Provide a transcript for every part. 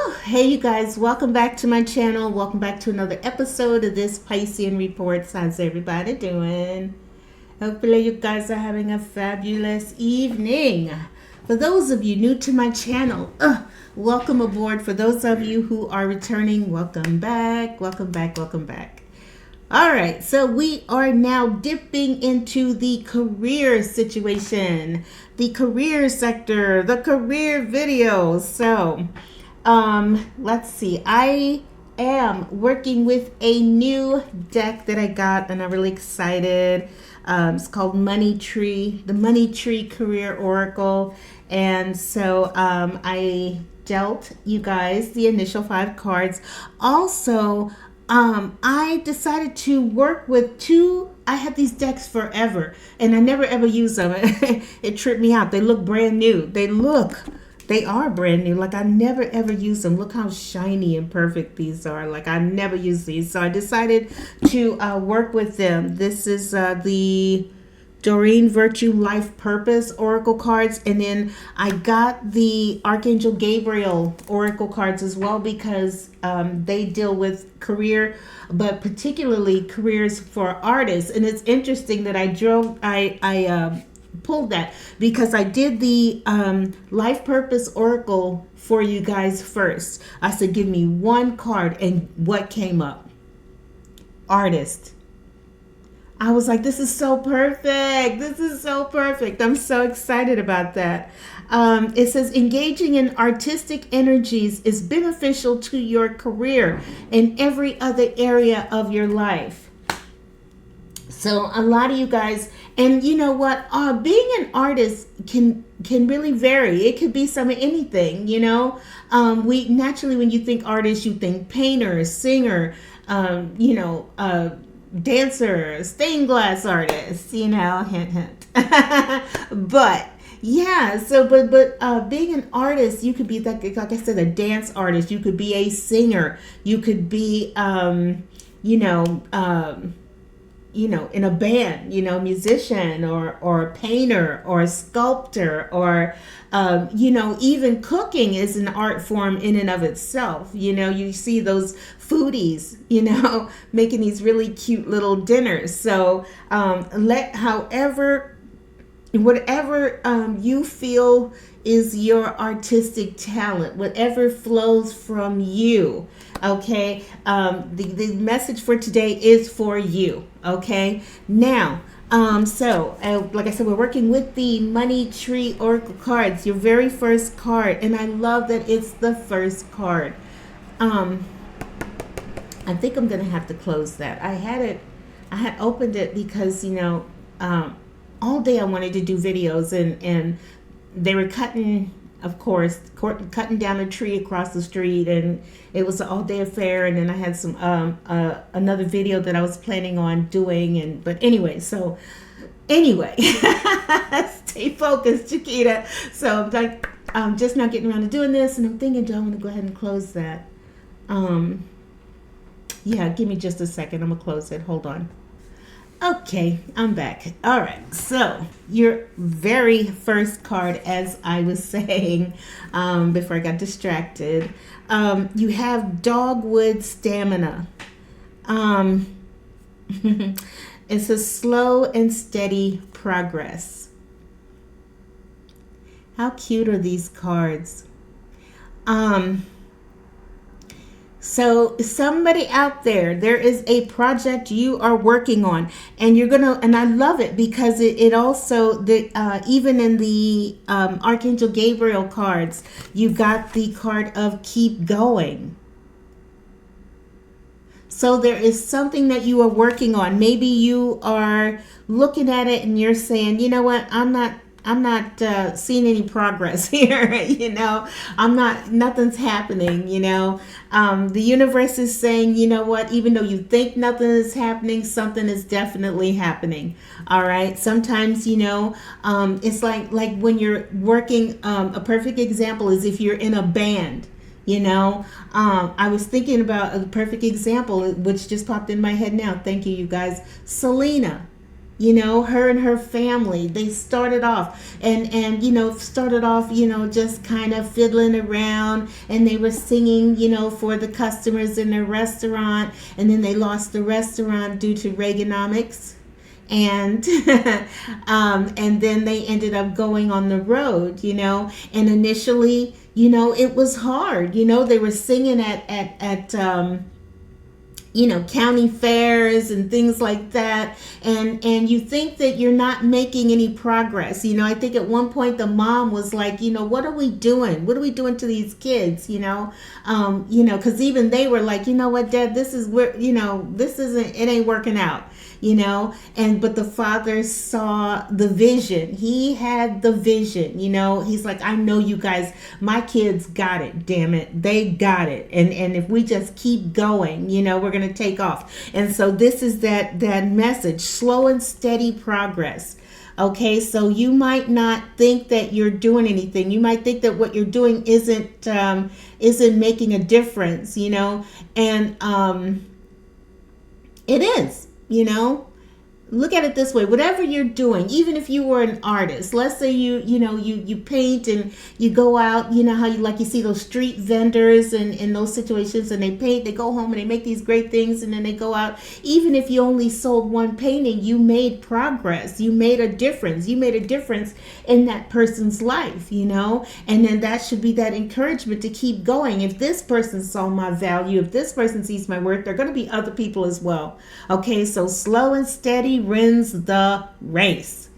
Oh, hey you guys, welcome back to my channel. Welcome back to another episode of this Piscean Reports. How's everybody doing? Hopefully you guys are having a fabulous evening. For those of you new to my channel, welcome aboard. For those of you who are returning, welcome back, welcome back, welcome back. All right, so we are now dipping into the career situation, the career sector, the career videos. So let's see. I am working with a new deck that I got and I'm really excited. It's called Money Tree, the Money Tree Career Oracle. And so I dealt you guys the initial 5 cards. Also, I decided to work with two. I had these decks forever and I never ever use them. It tripped me out. They look brand new. They are brand new. Like I never ever use them. Look how shiny and perfect these are. Like I never use these. So I decided to work with them. This is the Doreen Virtue Life Purpose Oracle cards. And then I got the Archangel Gabriel Oracle cards as well because they deal with career, but particularly careers for artists. And it's interesting that I pulled that because I did the Life Purpose Oracle for you guys first. I said, give me one card, and what came up? Artist. I was like, this is so perfect. This is so perfect. I'm so excited about that. It says engaging in artistic energies is beneficial to your career and every other area of your life. So a lot of you guys, and you know what, being an artist can really vary. It could be some of anything, you know. We naturally, when you think artist, you think painter, singer, dancer, stained glass artist, you know, hint, hint. But yeah, so but being an artist, you could be like I said, a dance artist. You could be a singer. You could be, in a band, musician or a painter or a sculptor or, even cooking is an art form in and of itself. You see those foodies, making these really cute little dinners. So whatever you feel is your artistic talent, whatever flows from you. Okay, the message for today is for you. Okay, now, like I said, we're working with the Money Tree Oracle cards, your very first card, and I love that it's the first card. I think I'm gonna have to close that. I had opened it because all day I wanted to do videos and they were cutting down a tree across the street, and it was an all-day affair. And then I had some another video that I was planning on doing, but anyway, stay focused, Chiquita. So I'm just not getting around to doing this, and I'm thinking, do I want to go ahead and close that? Yeah, give me just a second. I'm gonna close it. Hold on. Okay, I'm back. All right, so your very first card, as I was saying before I got distracted, you have Dogwood Stamina. It's a slow and steady progress. How cute are these cards? So somebody out there is a project you are working on, and and I love it because it also, even in the Archangel Gabriel cards, you got the card of keep going. So there is something that you are working on. Maybe you are looking at it and you're saying, you know what, I'm not seeing any progress here. Nothing's happening. The universe is saying, you know what, even though you think nothing is happening, something is definitely happening. All right. Sometimes, it's like when you're working, a perfect example is if you're in a band. I was thinking about a perfect example, which just popped in my head now. Thank you, you guys. Selena. her and her family, they started off and just kind of fiddling around, and they were singing, for the customers in their restaurant, and then they lost the restaurant due to Reaganomics. And and then they ended up going on the road, and initially, it was hard. They were singing at county fairs and things like that, and you think that you're not making any progress. I think at one point the mom was like, what are we doing to these kids, because even they were like, what, Dad, this is where, it ain't working out. But the father saw the vision. He had the vision. He's like, I know you guys, my kids got it, damn it. They got it. And if we just keep going, we're going to take off. And so this is that message, slow and steady progress. Okay, so you might not think that you're doing anything. You might think that what you're doing isn't making a difference, and it is. Look at it this way. Whatever you're doing, even if you were an artist, let's say you paint and you go out, how you see those street vendors and in those situations, and they paint, they go home and they make these great things, and then they go out. Even if you only sold one painting, you made progress. You made a difference. You made a difference in that person's life, and then that should be that encouragement to keep going. If this person saw my value, if this person sees my worth, there are going to be other people as well. Okay, so slow and steady wins the race.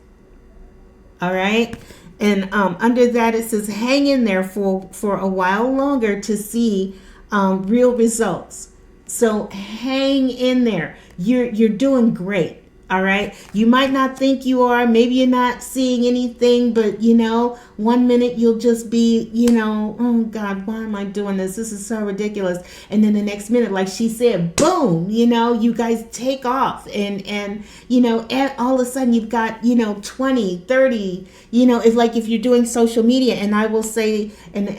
All right, and under that it says hang in there for a while longer to see real results. So hang in there. You're doing great. All right, you might not think you are, maybe you're not seeing anything, but 1 minute you'll just be, oh God, why am I doing this? This is so ridiculous. And then the next minute, like she said, boom, you guys take off, and all of a sudden you've got 20, 30, it's like if you're doing social media. And I will say, and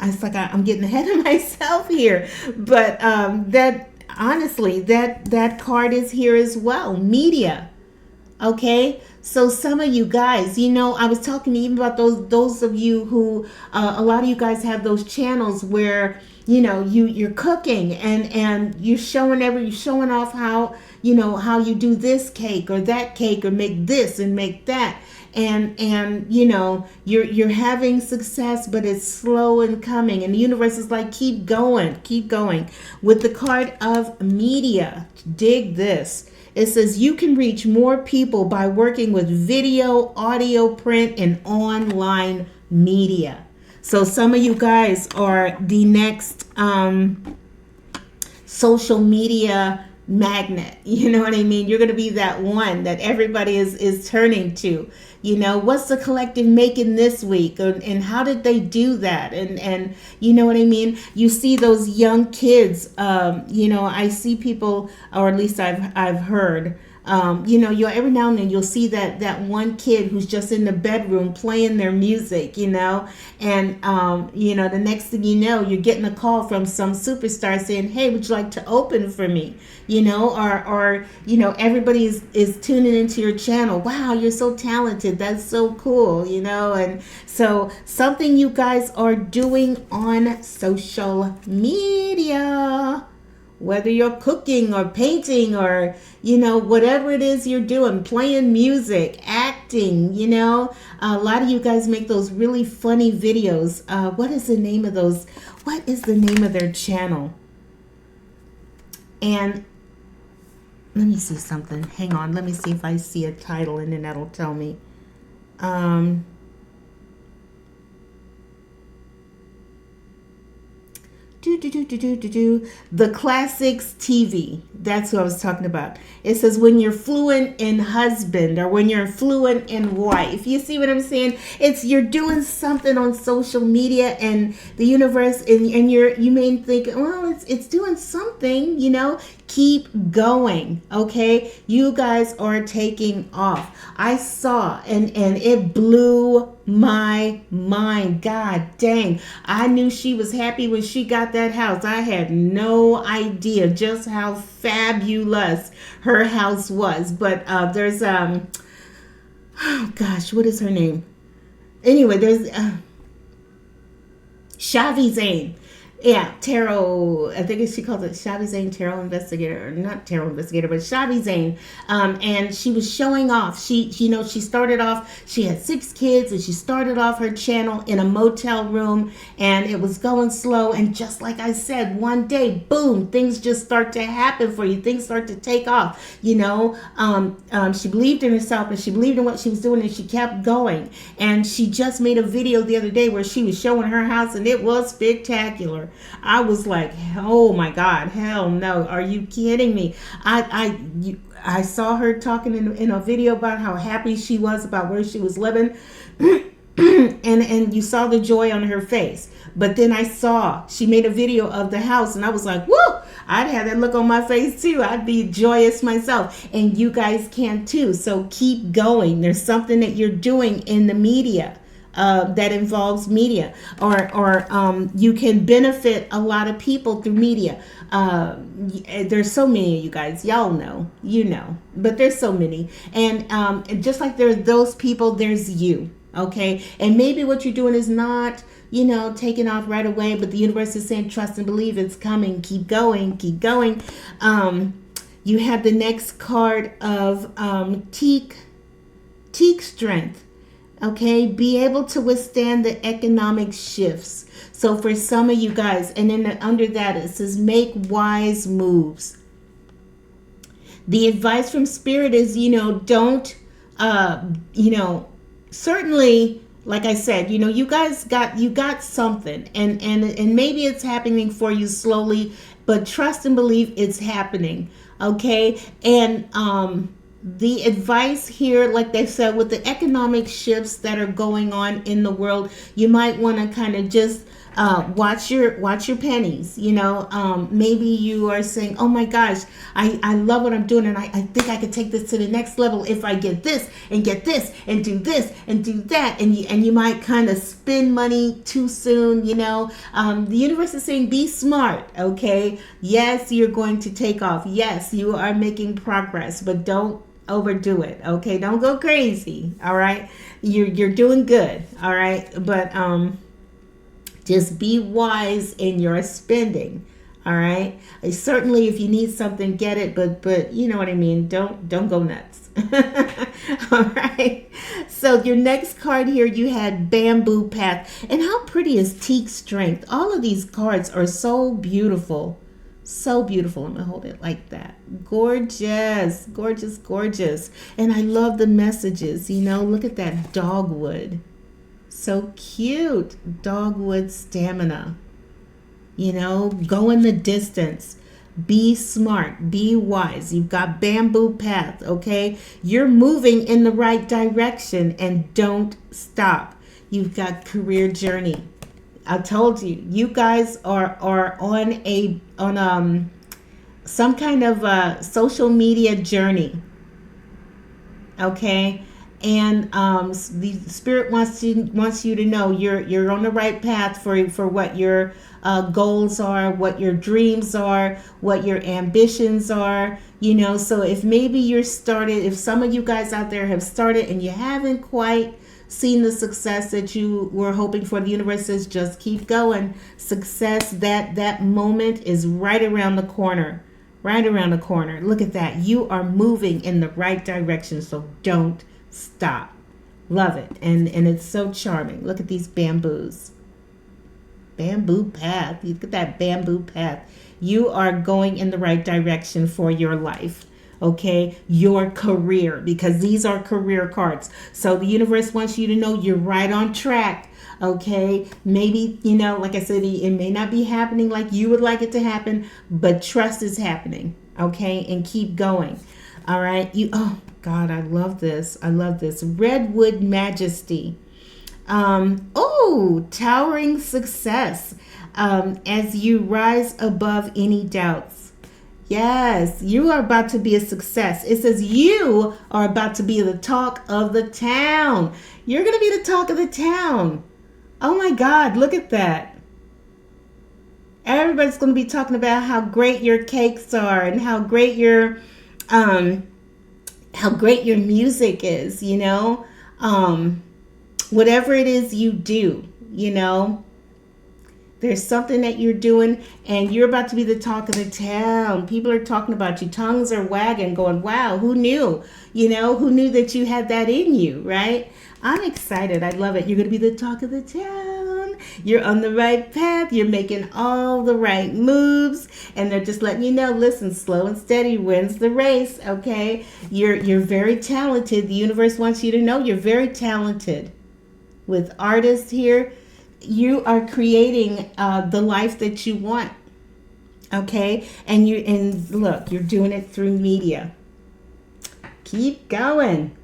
it's like I'm getting ahead of myself here, but that honestly, that card is here as well. Media. Okay, so some of you guys, I was talking even about those of you who, a lot of you guys have those channels where you're cooking and you're showing off how how you do this cake or that cake, or make this and make that. And you're having success, but it's slow in coming, and the universe is like, keep going. With the card of media, dig this. It says you can reach more people by working with video, audio, print, and online media. So some of you guys are the next social media magnet. You know what I mean? You're going to be that one that everybody is turning to. What's the collective making this week, and how did they do that? And you know what I mean? You see those young kids, I see people, or at least I've heard, you'll every now and then you'll see that one kid who's just in the bedroom playing their music, and the next thing you know, you're getting a call from some superstar saying, hey, would you like to open for me? Or everybody is tuning into your channel. Wow, you're so talented. That's so cool, and so something you guys are doing on social media, whether you're cooking or painting or, whatever it is you're doing, playing music, acting, a lot of you guys make those really funny videos. What is the name of those? What is the name of their channel? And let me see something. Hang on. Let me see if I see a title, and then that'll tell me. The Classics TV. That's who I was talking about. It says when you're fluent in husband, or when you're fluent in wife. You see what I'm saying? It's you're doing something on social media, and the universe, and you may think, well, it's doing something, Keep going, okay? You guys are taking off. I saw, and it blew my mind. God dang. I knew she was happy when she got that house. I had no idea just how fabulous her house was. But there's oh gosh, what is her name? Anyway, there's Shavi Zane. Yeah, tarot. I think she calls it Shavi Zane Tarot Investigator, or not Tarot Investigator, but Shavi Zane. And she was showing off. She started off. She had 6 kids, and she started off her channel in a motel room, and it was going slow. And just like I said, one day, boom, things just start to happen for you. Things start to take off. She believed in herself, and she believed in what she was doing, and she kept going. And she just made a video the other day where she was showing her house, and it was spectacular. I was like, oh my God, hell no. Are you kidding me? I saw her talking in a video about how happy she was about where she was living. and you saw the joy on her face. But then I saw she made a video of the house, and I was like, woo, I'd have that look on my face too. I'd be joyous myself, and you guys can too. So keep going. There's something that you're doing in the media that involves media, or you can benefit a lot of people through media. There's so many of you guys, y'all know, but there's so many, and just like there's those people, there's you. Okay, and maybe what you're doing is not, taking off right away, but the universe is saying, trust and believe it's coming. Keep going, keep going. You have the next card of teak strength. Okay, be able to withstand the economic shifts. So for some of you guys, and then under that it says make wise moves. The advice from Spirit is, don't, certainly, like I said, you guys got something, and maybe it's happening for you slowly, but trust and believe it's happening. Okay, and the advice here, like they said, with the economic shifts that are going on in the world, you might want to kind of just watch your pennies. Maybe you are saying, oh my gosh, I love what I'm doing, and I think I could take this to the next level if I get this and get this and do this and do that, and you might kind of spend money too soon. The universe is saying be smart. Okay, yes, you're going to take off. Yes, you are making progress, but don't overdo it. Okay, don't go crazy. All right, you're doing good. All right, but just be wise in your spending. All right, certainly if you need something, get it, but you know what I mean, don't go nuts. All right, so your next card here, you had bamboo path, and how pretty is teak strength. All of these cards are so beautiful. So beautiful. I'm gonna hold it like that. Gorgeous, gorgeous, gorgeous. And I love the messages. Look at that dogwood. So cute. Dogwood stamina. Go in the distance. Be smart. Be wise. You've got bamboo path. Okay, you're moving in the right direction, and don't stop. You've got career journey. I told you, you guys are on some kind of a social media journey. Okay, and the Spirit wants you to know you're on the right path for what your goals are, what your dreams are, what your ambitions are. So if maybe if some of you guys out there have started and you haven't quite seen the success that you were hoping for, the universe says just keep going. Success, that moment is right around the corner. Look at that. You are moving in the right direction, so don't stop. Love it. And it's so charming. Look at these bamboos. Bamboo path. Look at that bamboo path. You are going in the right direction for your life. Okay, your career, because these are career cards. So the universe wants you to know you're right on track. Okay, maybe, like I said, it may not be happening like you would like it to happen, but trust is happening. Okay, and keep going. All right, oh God, I love this. Redwood Majesty. Towering success as you rise above any doubts. Yes, you are about to be a success. It says you are about to be the talk of the town. You're going to be the talk of the town. Oh my God, look at that. Everybody's going to be talking about how great your cakes are and um how great your music is, whatever it is you do, there's something that you're doing and you're about to be the talk of the town. People are talking about you. Tongues are wagging, going, wow, who knew? Who knew that you had that in you, right? I'm excited. I love it. You're going to be the talk of the town. You're on the right path. You're making all the right moves. And they're just letting you know, listen, slow and steady wins the race, okay? You're very talented. The universe wants you to know you're very talented. With artists here, you are creating the life that you want, okay? And look, you're doing it through media. Keep going,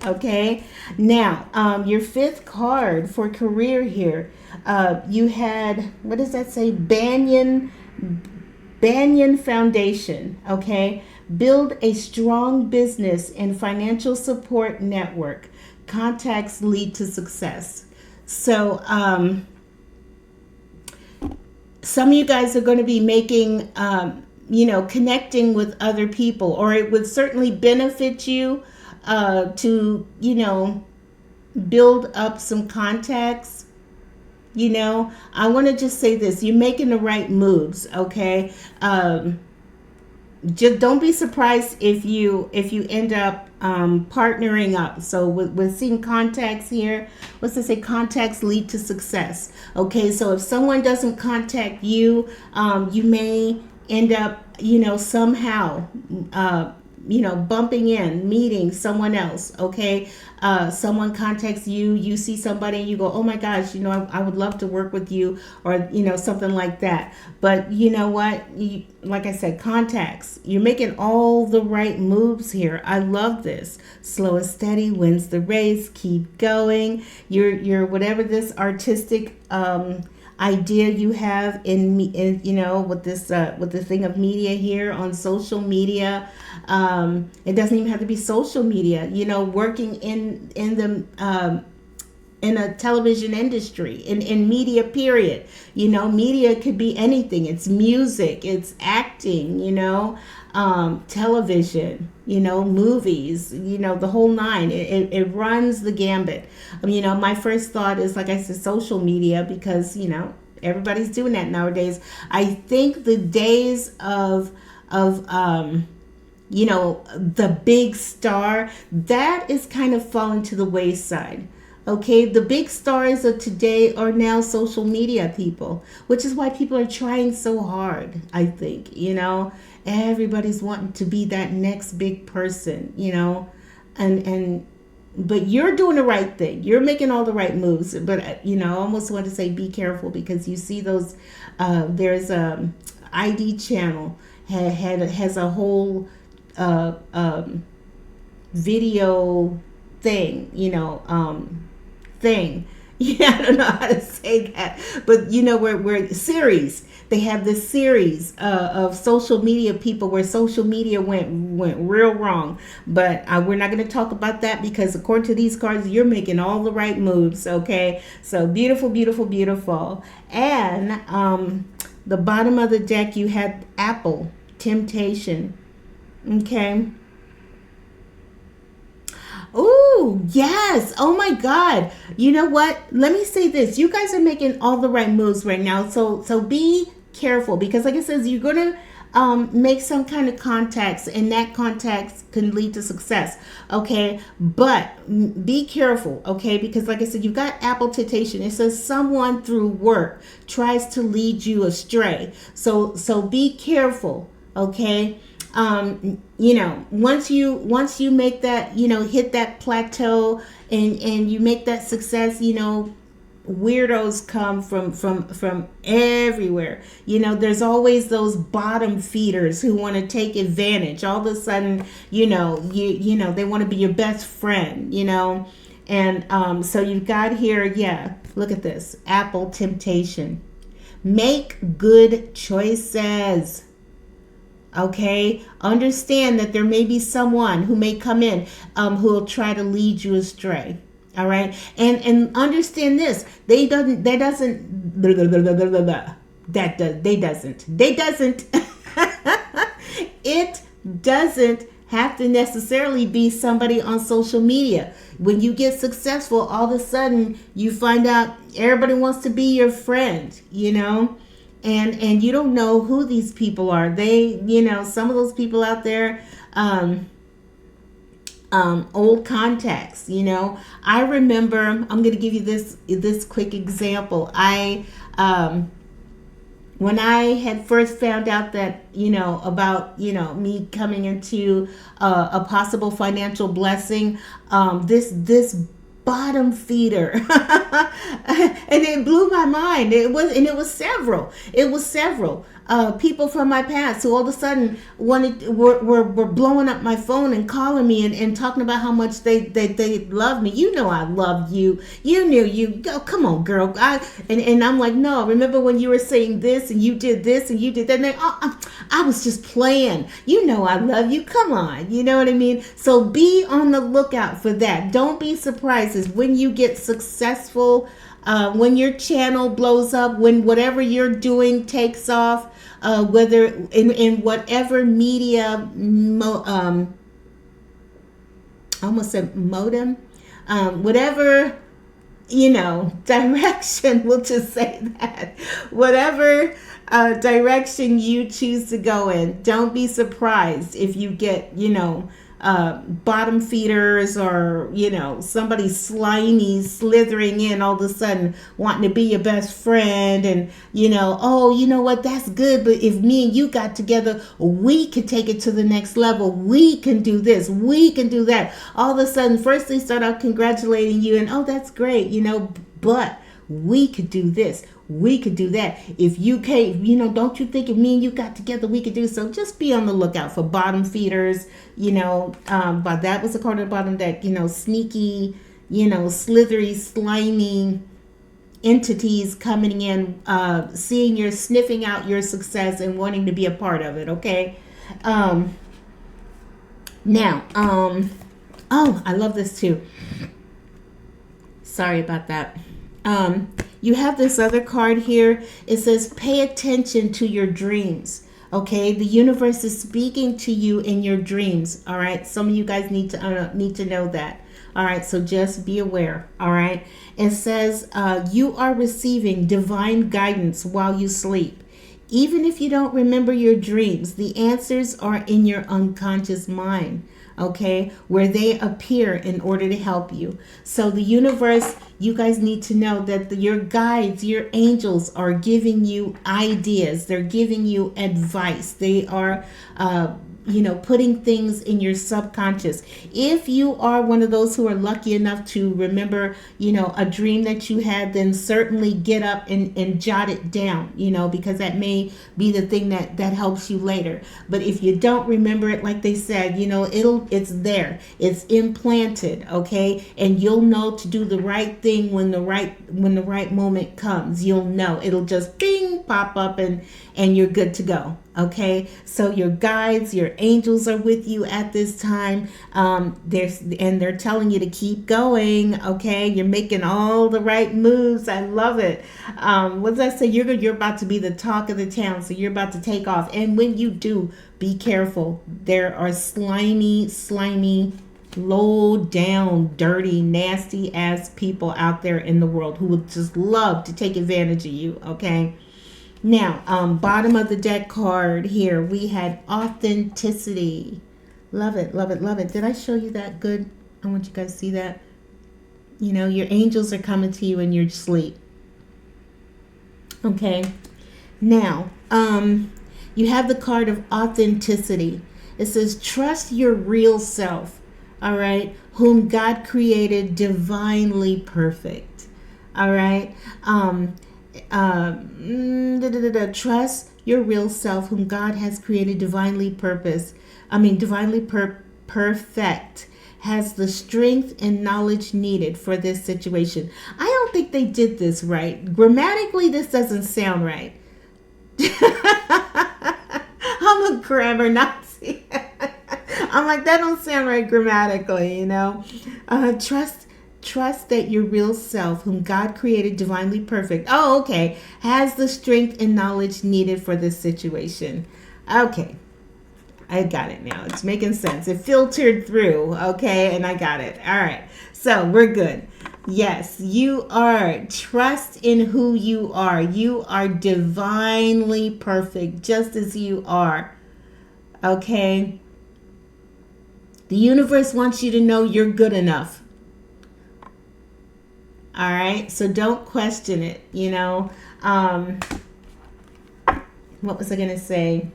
okay? Now, your fifth card for career here, you had, what does that say? Banyan Foundation, okay? Build a strong business and financial support network. Contacts lead to success. So, some of you guys are going to be making, connecting with other people, or it would certainly benefit you to, build up some contacts. I want to just say this: you're making the right moves, okay? Just don't be surprised if you end up partnering up. So we're seeing contacts here. What's it say? Contacts lead to success. Okay, so if someone doesn't contact you, you may end up, somehow, bumping in, meeting someone else. Okay, someone contacts you, you see somebody, and you go, oh my gosh, I would love to work with you, or something like that. But you know what? Like I said, contacts. You're making all the right moves here. I love this. Slow and steady wins the race. Keep going. You're whatever this artistic idea you have in with the thing of media here on social media. It doesn't even have to be social media. Working in a television industry, in media, period. Media could be anything. It's music, it's acting, television, movies, the whole nine. It runs the gambit. My first thought is, like I said, social media, because, everybody's doing that nowadays. I think the days of the big star, that is kind of fallen to the wayside. Okay, the big stars of today are now social media people, which is why people are trying so hard, I think. Everybody's wanting to be that next big person, but you're doing the right thing. You're making all the right moves. But, I almost want to say be careful, because you see those, there's a ID channel, has a whole video thing, thing. Yeah, I don't know how to say that, but we're series. They have this series of social media people where social media went real wrong. But we're not going to talk about that, because according to these cards, you're making all the right moves. Okay, so beautiful, beautiful, beautiful. And the bottom of the deck, you had Apple, Temptation. Okay. Oh, yes. Oh my God. You know what? Let me say this. You guys are making all the right moves right now. So be careful, because like it says, you're going to make some kind of contacts, and that contacts can lead to success. Okay. But be careful. Okay. Because like I said, you've got Apple Temptation. It says someone through work tries to lead you astray. So be careful. Okay. Once you make that, hit that plateau, and you make that success, weirdos come from everywhere. There's always those bottom feeders who want to take advantage. All of a sudden, they want to be your best friend, and so you've got here, yeah, look at this, Apple Temptation. Make good choices. Okay, understand that there may be someone who may come in who will try to lead you astray. All right, and understand this: they doesn't blah, blah, blah, blah, blah, blah. That does they doesn't it doesn't have to necessarily be somebody on social media. When you get successful, all of a sudden you find out everybody wants to be your friend, you know, and you don't know who these people are. They, you know, some of those people out there, old contacts, you know. I remember, I'm going to give you this quick example. When I had first found out that, you know, about, you know, me coming into a possible financial blessing, this bottom feeder, and it blew my mind. It was several people from my past who all of a sudden were blowing up my phone and calling me and talking about how much they love me. You know, I loved you. You knew you. Oh, come on, girl. And I'm like, no. Remember when you were saying this and you did this and you did that? And they, I was just playing. You know, I love you. Come on. You know what I mean? So be on the lookout for that. Don't be surprised when you get successful. When your channel blows up, when whatever you're doing takes off, whether in whatever media, I almost said modem, whatever, you know, direction, we'll just say that, whatever direction you choose to go in, don't be surprised if you get, you know, bottom feeders or, you know, somebody slimy slithering in all of a sudden wanting to be your best friend and, you know, oh, you know what, that's good, but if me and you got together, we could take it to the next level. We can do this. We can do that. All of a sudden, first they start out congratulating you and, oh, that's great, you know, but we could do this. We could do that. If you can't, you know, don't you think if me and you got together, we could do so? Just be on the lookout for bottom feeders, you know, but that was according to the bottom deck, you know, sneaky, you know, slithery, slimy entities coming in, seeing your, sniffing out your success and wanting to be a part of it. Okay. Now, oh, I love this too. Sorry about that. You have this other card here. It says, pay attention to your dreams. Okay, the universe is speaking to you in your dreams. All right, some of you guys need to know that. All right, so just be aware. All right, it says you are receiving divine guidance while you sleep. Even if you don't remember your dreams, the answers are in your unconscious mind. Okay, where they appear in order to help you. So the universe, you guys need to know that your guides, your angels are giving you ideas. They're giving you advice. They are, you know, putting things in your subconscious. If you are one of those who are lucky enough to remember, you know, a dream that you had, then certainly get up and jot it down, you know, because that may be the thing that helps you later. But if you don't remember it, like they said, you know, it's there. It's implanted, okay? And you'll know to do the right thing when the right moment comes. You'll know. It'll just bing, pop up and you're good to go. Okay, so your guides, your angels are with you at this time. They're telling you to keep going. Okay, you're making all the right moves. I love it. What does that say? You're about to be the talk of the town. So you're about to take off. And when you do, be careful. There are slimy, low down, dirty, nasty ass people out there in the world who would just love to take advantage of you. Okay. Now, bottom of the deck card here, we had authenticity. Love it, love it, love it. Did I show you that good? I want you guys to see that. You know, your angels are coming to you in your sleep. Okay. Now, you have the card of authenticity. It says, trust your real self, all right, whom God created divinely perfect, all right? Trust your real self whom God has created divinely perfect, has the strength and knowledge needed for this situation. I don't think they did this right. Grammatically, this doesn't sound right. I'm a grammar Nazi. I'm like, that don't sound right grammatically, you know. Trust that your real self, whom God created divinely perfect, oh, okay, has the strength and knowledge needed for this situation. Okay, I got it now. It's making sense. It filtered through, okay, and I got it. All right, so we're good. Yes, you are. Trust in who you are. You are divinely perfect, just as you are, okay? The universe wants you to know you're good enough. All right, so don't question it, you know. What was I going to say?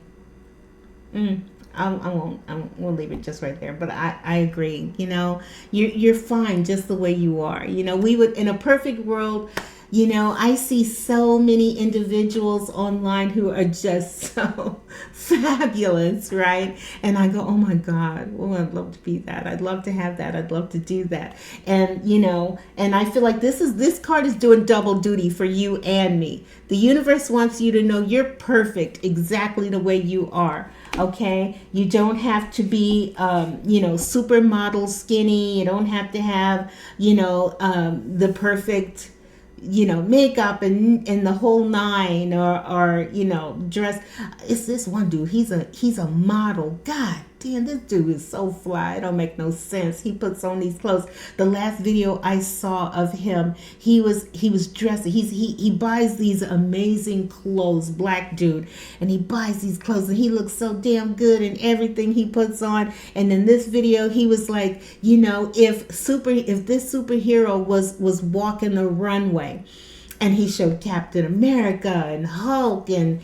We'll leave it just right there. But I agree. You know, you're fine just the way you are. You know, we would, in a perfect world, you know, I see so many individuals online who are just so fabulous, right? And I go, oh my God, well, I'd love to be that. I'd love to have that. I'd love to do that. And, you know, and I feel like this card is doing double duty for you and me. The universe wants you to know you're perfect exactly the way you are. Okay, you don't have to be, you know, supermodel skinny. You don't have to have, you know, the perfect, you know, makeup and the whole nine, or you know, dress. It's this one dude. He's a model. God damn, this dude is so fly. It don't make no sense. He puts on these clothes. The last video I saw of him, he was dressing. He buys these amazing clothes. Black dude, and he buys these clothes, and he looks so damn good in everything he puts on. And in this video, he was like, you know, if this superhero was walking the runway, and he showed Captain America and Hulk and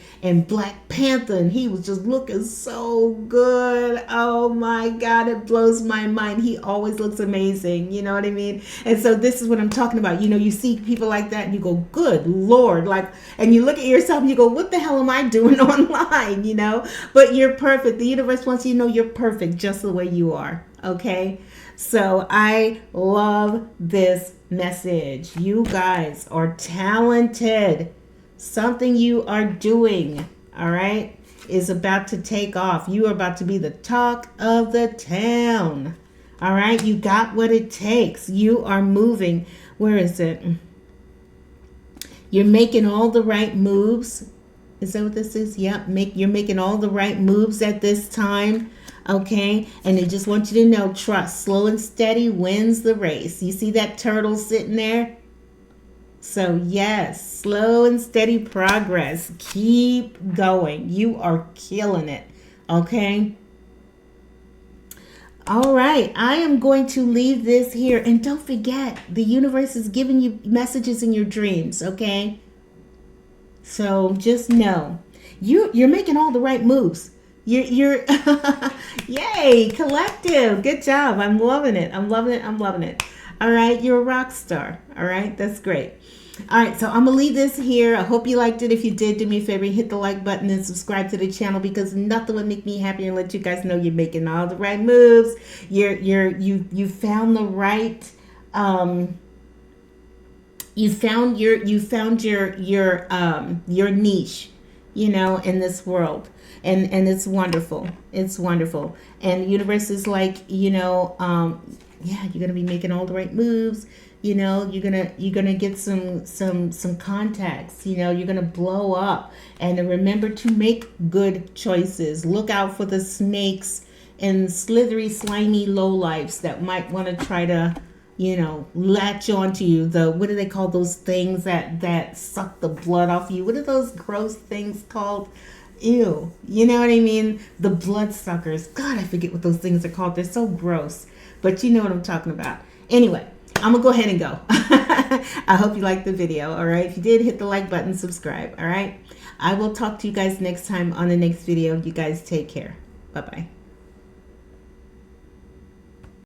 Black Panther, and he was just looking so good. Oh my God, it blows my mind. He always looks amazing. You know what I mean? And so this is what I'm talking about. You know, you see people like that and you go, good Lord. Like, and you look at yourself and you go, what the hell am I doing online? You know, but you're perfect. The universe wants you to know you're perfect just the way you are. Okay. So I love this message. You guys are talented. Something you are doing, all right, is about to take off. You are about to be the talk of the town. All right, you got what it takes. You are moving. Where is it? You're making all the right moves. Is that what this is? Yep. You're making all the right moves at this time. Okay, and they just want you to know, trust, slow and steady wins the race. You see that turtle sitting there? So yes, slow and steady progress. Keep going. You are killing it. Okay. All right, I am going to leave this here. And don't forget, the universe is giving you messages in your dreams. Okay. So just know, you're making all the right moves. You're yay, collective. Good job. I'm loving it. I'm loving it. I'm loving it. All right. You're a rock star. All right. That's great. All right. So I'm going to leave this here. I hope you liked it. If you did, do me a favor, hit the like button and subscribe to the channel, because nothing would make me happier and let you guys know you're making all the right moves. You found the right, you found your niche, you know, in this world. And it's wonderful. It's wonderful. And the universe is like, you know, yeah, you're gonna be making all the right moves. You know, you're gonna get some contacts. You know, you're gonna blow up. And remember to make good choices. Look out for the snakes and slithery, slimy lowlifes that might want to try to, you know, latch onto you. What do they call those things that suck the blood off you? What are those gross things called? Ew. You know what I mean? The blood suckers. God, I forget what those things are called. They're so gross. But you know what I'm talking about. Anyway, I'm going to go ahead and go. I hope you liked the video. All right. If you did, hit the like button, subscribe. All right. I will talk to you guys next time on the next video. You guys take care. Bye-bye.